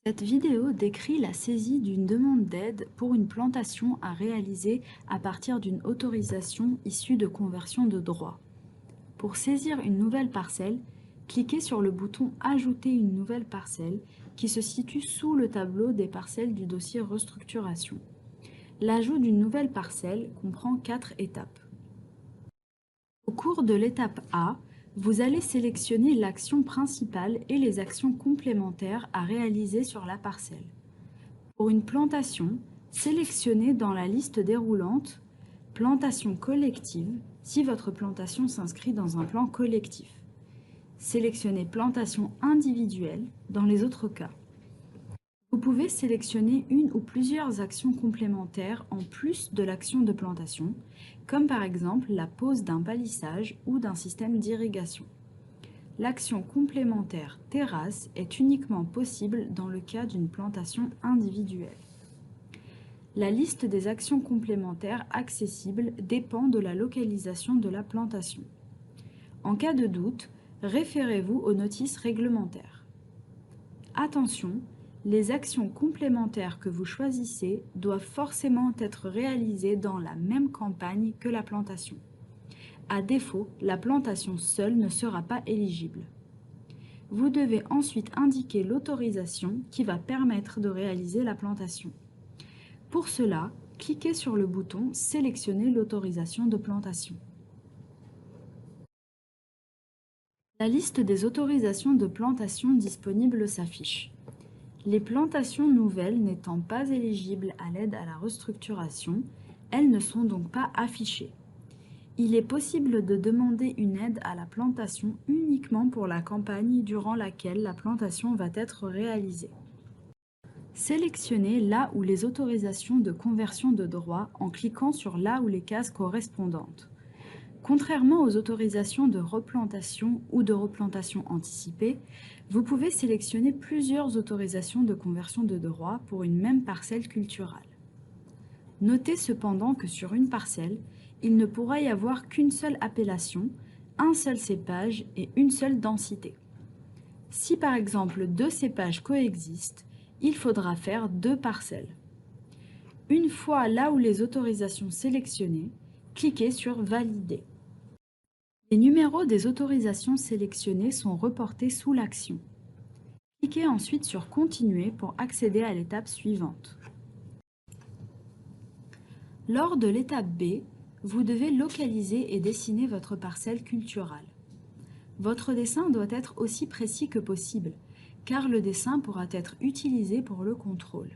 Cette vidéo décrit la saisie d'une demande d'aide pour une plantation à réaliser à partir d'une autorisation issue de conversion de droit. Pour saisir une nouvelle parcelle, cliquez sur le bouton Ajouter une nouvelle parcelle qui se situe sous le tableau des parcelles du dossier Restructuration. L'ajout d'une nouvelle parcelle comprend 4 étapes. Au cours de l'étape A, vous allez sélectionner l'action principale et les actions complémentaires à réaliser sur la parcelle. Pour une plantation, sélectionnez dans la liste déroulante « Plantation collective » si votre plantation s'inscrit dans un plan collectif. Sélectionnez « Plantation individuelle » dans les autres cas. Vous pouvez sélectionner une ou plusieurs actions complémentaires en plus de l'action de plantation, comme par exemple la pose d'un palissage ou d'un système d'irrigation. L'action complémentaire terrasse est uniquement possible dans le cas d'une plantation individuelle. La liste des actions complémentaires accessibles dépend de la localisation de la plantation. En cas de doute, référez-vous aux notices réglementaires. Attention, les actions complémentaires que vous choisissez doivent forcément être réalisées dans la même campagne que la plantation. À défaut, la plantation seule ne sera pas éligible. Vous devez ensuite indiquer l'autorisation qui va permettre de réaliser la plantation. Pour cela, cliquez sur le bouton « Sélectionner l'autorisation de plantation ». La liste des autorisations de plantation disponibles s'affiche. Les plantations nouvelles n'étant pas éligibles à l'aide à la restructuration, elles ne sont donc pas affichées. Il est possible de demander une aide à la plantation uniquement pour la campagne durant laquelle la plantation va être réalisée. Sélectionnez là où les autorisations de conversion de droit en cliquant sur là où les cases correspondantes. Contrairement aux autorisations de replantation ou de replantation anticipée, vous pouvez sélectionner plusieurs autorisations de conversion de droit pour une même parcelle culturale. Notez cependant que sur une parcelle, il ne pourra y avoir qu'une seule appellation, un seul cépage et une seule densité. Si par exemple 2 cépages coexistent, il faudra faire 2 parcelles. Une fois là où les autorisations sélectionnées, cliquez sur « Valider ». Les numéros des autorisations sélectionnées sont reportés sous l'action. Cliquez ensuite sur « Continuer » pour accéder à l'étape suivante. Lors de l'étape B, vous devez localiser et dessiner votre parcelle culturale. Votre dessin doit être aussi précis que possible, car le dessin pourra être utilisé pour le contrôle.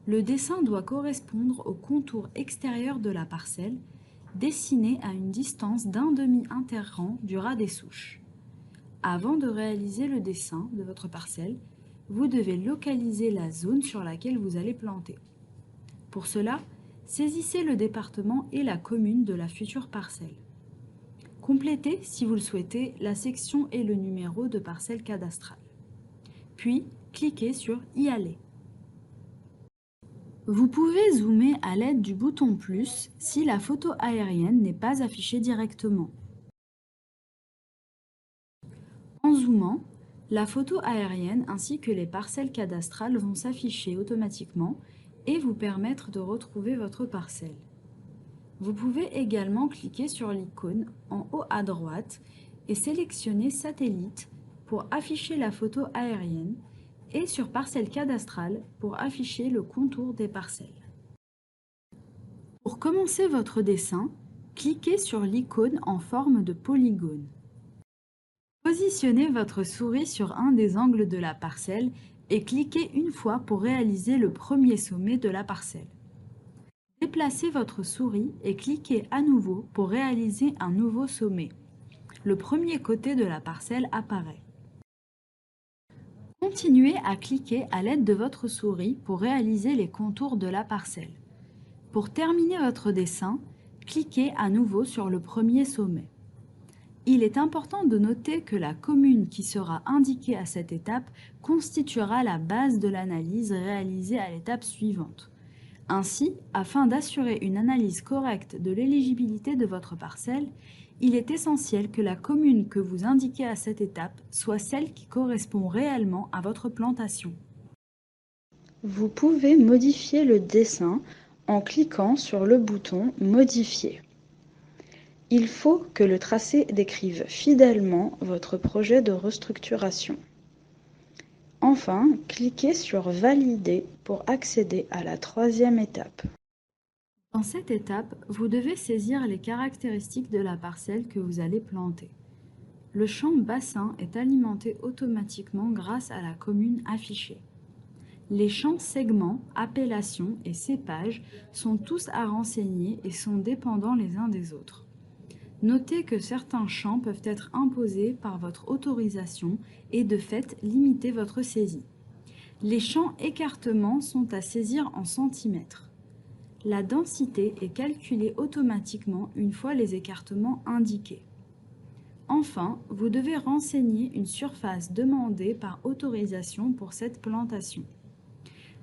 Le dessin doit correspondre au contour extérieur de la parcelle, dessiné à une distance d'un demi-interrang du ras des souches. Avant de réaliser le dessin de votre parcelle, vous devez localiser la zone sur laquelle vous allez planter. Pour cela, saisissez le département et la commune de la future parcelle. Complétez, si vous le souhaitez, la section et le numéro de parcelle cadastrale. Puis, cliquez sur « Y aller ». Vous pouvez zoomer à l'aide du bouton « Plus » si la photo aérienne n'est pas affichée directement. En zoomant, la photo aérienne ainsi que les parcelles cadastrales vont s'afficher automatiquement et vous permettre de retrouver votre parcelle. Vous pouvez également cliquer sur l'icône en haut à droite et sélectionner « Satellite » pour afficher la photo aérienne et sur « Parcelle cadastrale » pour afficher le contour des parcelles. Pour commencer votre dessin, cliquez sur l'icône en forme de polygone. Positionnez votre souris sur un des angles de la parcelle et cliquez une fois pour réaliser le premier sommet de la parcelle. Déplacez votre souris et cliquez à nouveau pour réaliser un nouveau sommet. Le premier côté de la parcelle apparaît. Continuez à cliquer à l'aide de votre souris pour réaliser les contours de la parcelle. Pour terminer votre dessin, cliquez à nouveau sur le premier sommet. Il est important de noter que la commune qui sera indiquée à cette étape constituera la base de l'analyse réalisée à l'étape suivante. Ainsi, afin d'assurer une analyse correcte de l'éligibilité de votre parcelle, il est essentiel que la commune que vous indiquez à cette étape soit celle qui correspond réellement à votre plantation. Vous pouvez modifier le dessin en cliquant sur le bouton Modifier. Il faut que le tracé décrive fidèlement votre projet de restructuration. Enfin, cliquez sur Valider pour accéder à la troisième étape. Dans cette étape, vous devez saisir les caractéristiques de la parcelle que vous allez planter. Le champ bassin est alimenté automatiquement grâce à la commune affichée. Les champs segments, appellations et cépages sont tous à renseigner et sont dépendants les uns des autres. Notez que certains champs peuvent être imposés par votre autorisation et de fait limiter votre saisie. Les champs écartements sont à saisir en centimètres. La densité est calculée automatiquement une fois les écartements indiqués. Enfin, vous devez renseigner une surface demandée par autorisation pour cette plantation.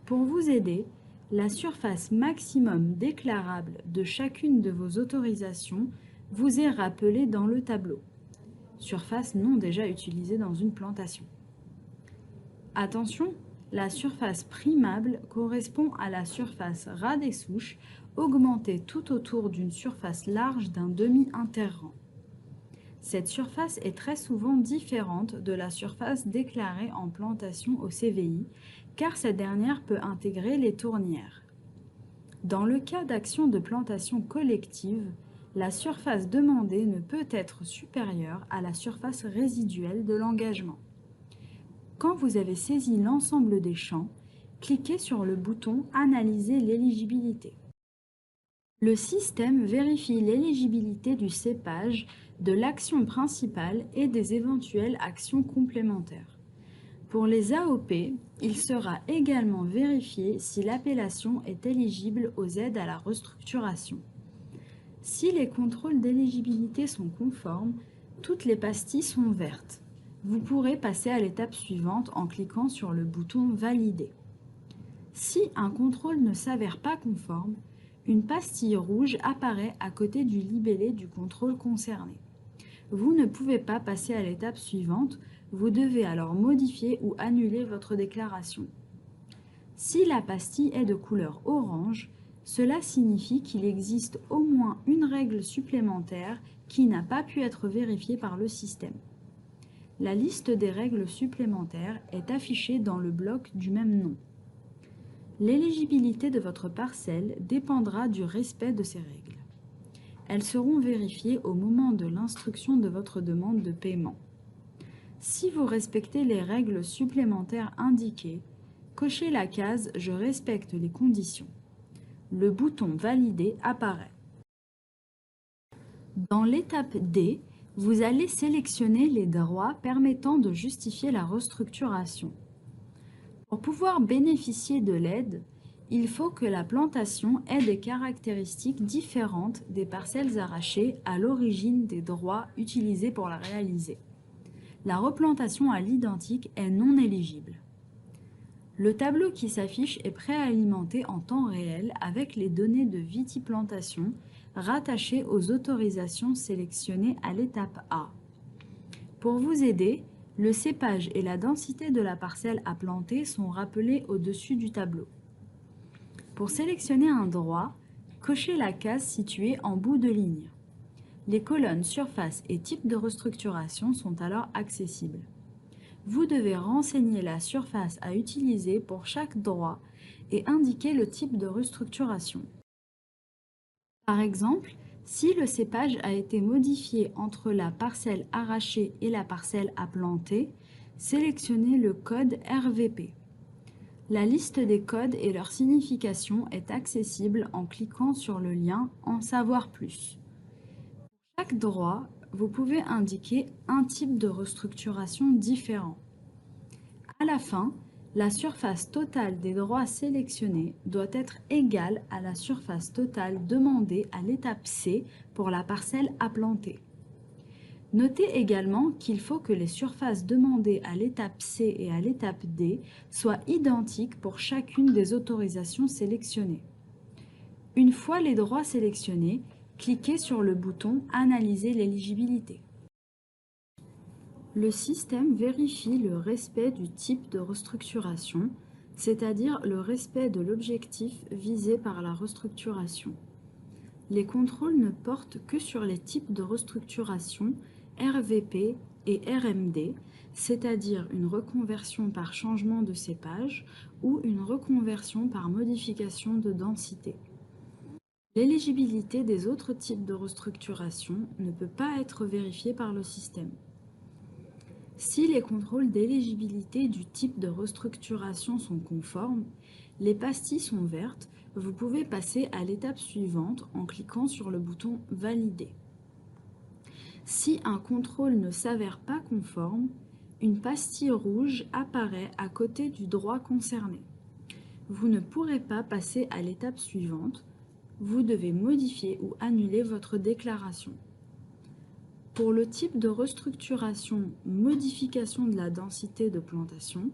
Pour vous aider, la surface maximum déclarable de chacune de vos autorisations vous est rappelée dans le tableau. Surface non déjà utilisée dans une plantation. Attention, la surface primable correspond à la surface ras des souches augmentée tout autour d'une surface large d'un demi-interrang. Cette surface est très souvent différente de la surface déclarée en plantation au CVI, car cette dernière peut intégrer les tournières. Dans le cas d'actions de plantation collective, la surface demandée ne peut être supérieure à la surface résiduelle de l'engagement. Quand vous avez saisi l'ensemble des champs, cliquez sur le bouton « Analyser l'éligibilité ». Le système vérifie l'éligibilité du cépage, de l'action principale et des éventuelles actions complémentaires. Pour les AOP, il sera également vérifié si l'appellation est éligible aux aides à la restructuration. Si les contrôles d'éligibilité sont conformes, toutes les pastilles sont vertes. Vous pourrez passer à l'étape suivante en cliquant sur le bouton « Valider ». Si un contrôle ne s'avère pas conforme, une pastille rouge apparaît à côté du libellé du contrôle concerné. Vous ne pouvez pas passer à l'étape suivante, vous devez alors modifier ou annuler votre déclaration. Si la pastille est de couleur orange, cela signifie qu'il existe au moins une règle supplémentaire qui n'a pas pu être vérifiée par le système. La liste des règles supplémentaires est affichée dans le bloc du même nom. L'éligibilité de votre parcelle dépendra du respect de ces règles. Elles seront vérifiées au moment de l'instruction de votre demande de paiement. Si vous respectez les règles supplémentaires indiquées, cochez la case « Je respecte les conditions ». Le bouton « Valider » apparaît. Dans l'étape D, vous allez sélectionner les droits permettant de justifier la restructuration. Pour pouvoir bénéficier de l'aide, il faut que la plantation ait des caractéristiques différentes des parcelles arrachées à l'origine des droits utilisés pour la réaliser. La replantation à l'identique est non éligible. Le tableau qui s'affiche est préalimenté en temps réel avec les données de vitiplantation rattachées aux autorisations sélectionnées à l'étape A. Pour vous aider, le cépage et la densité de la parcelle à planter sont rappelés au-dessus du tableau. Pour sélectionner un droit, cochez la case située en bout de ligne. Les colonnes surface et type de restructuration sont alors accessibles. Vous devez renseigner la surface à utiliser pour chaque droit et indiquer le type de restructuration. Par exemple, si le cépage a été modifié entre la parcelle arrachée et la parcelle à planter, sélectionnez le code RVP. La liste des codes et leur signification est accessible en cliquant sur le lien « En savoir plus ». Pour chaque droit, vous pouvez indiquer un type de restructuration différent. À la fin, la surface totale des droits sélectionnés doit être égale à la surface totale demandée à l'étape C pour la parcelle à planter. Notez également qu'il faut que les surfaces demandées à l'étape C et à l'étape D soient identiques pour chacune des autorisations sélectionnées. Une fois les droits sélectionnés, cliquez sur le bouton « Analyser l'éligibilité ». Le système vérifie le respect du type de restructuration, c'est-à-dire le respect de l'objectif visé par la restructuration. Les contrôles ne portent que sur les types de restructuration RVP et RMD, c'est-à-dire une reconversion par changement de cépage ou une reconversion par modification de densité. L'éligibilité des autres types de restructuration ne peut pas être vérifiée par le système. Si les contrôles d'éligibilité du type de restructuration sont conformes, les pastilles sont vertes, vous pouvez passer à l'étape suivante en cliquant sur le bouton « Valider ». Si un contrôle ne s'avère pas conforme, une pastille rouge apparaît à côté du droit concerné. Vous ne pourrez pas passer à l'étape suivante, vous devez modifier ou annuler votre déclaration. Pour le type de restructuration « Modification de la densité de plantation »,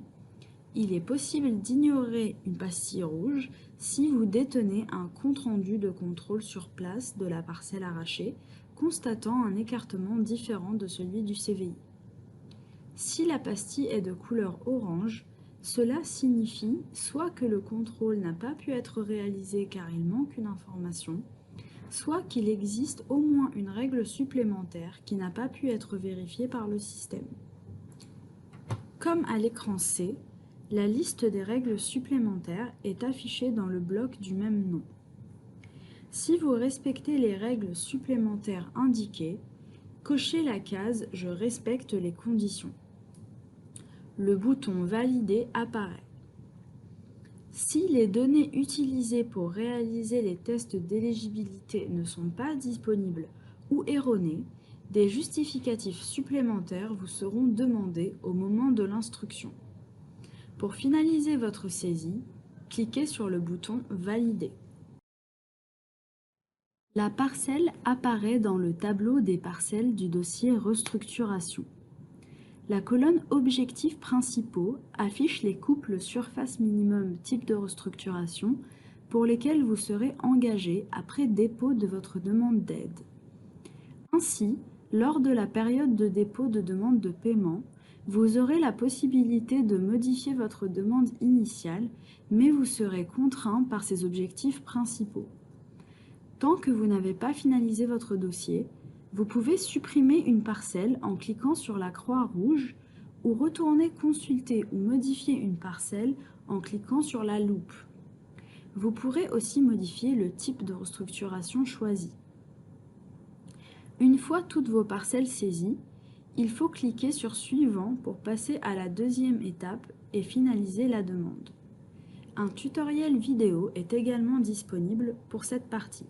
il est possible d'ignorer une pastille rouge si vous détenez un compte-rendu de contrôle sur place de la parcelle arrachée, constatant un écartement différent de celui du CVI. Si la pastille est de couleur orange, cela signifie soit que le contrôle n'a pas pu être réalisé car il manque une information, soit qu'il existe au moins une règle supplémentaire qui n'a pas pu être vérifiée par le système. Comme à l'écran C, la liste des règles supplémentaires est affichée dans le bloc du même nom. Si vous respectez les règles supplémentaires indiquées, cochez la case « Je respecte les conditions ». Le bouton « Valider » apparaît. Si les données utilisées pour réaliser les tests d'éligibilité ne sont pas disponibles ou erronées, des justificatifs supplémentaires vous seront demandés au moment de l'instruction. Pour finaliser votre saisie, cliquez sur le bouton « Valider ». La parcelle apparaît dans le tableau des parcelles du dossier Restructuration. La colonne Objectifs principaux affiche les couples surface minimum type de restructuration pour lesquels vous serez engagé après dépôt de votre demande d'aide. Ainsi, lors de la période de dépôt de demande de paiement, vous aurez la possibilité de modifier votre demande initiale, mais vous serez contraint par ces objectifs principaux. Tant que vous n'avez pas finalisé votre dossier, vous pouvez supprimer une parcelle en cliquant sur la croix rouge ou retourner consulter ou modifier une parcelle en cliquant sur la loupe. Vous pourrez aussi modifier le type de restructuration choisi. Une fois toutes vos parcelles saisies, il faut cliquer sur « Suivant » pour passer à la deuxième étape et finaliser la demande. Un tutoriel vidéo est également disponible pour cette partie.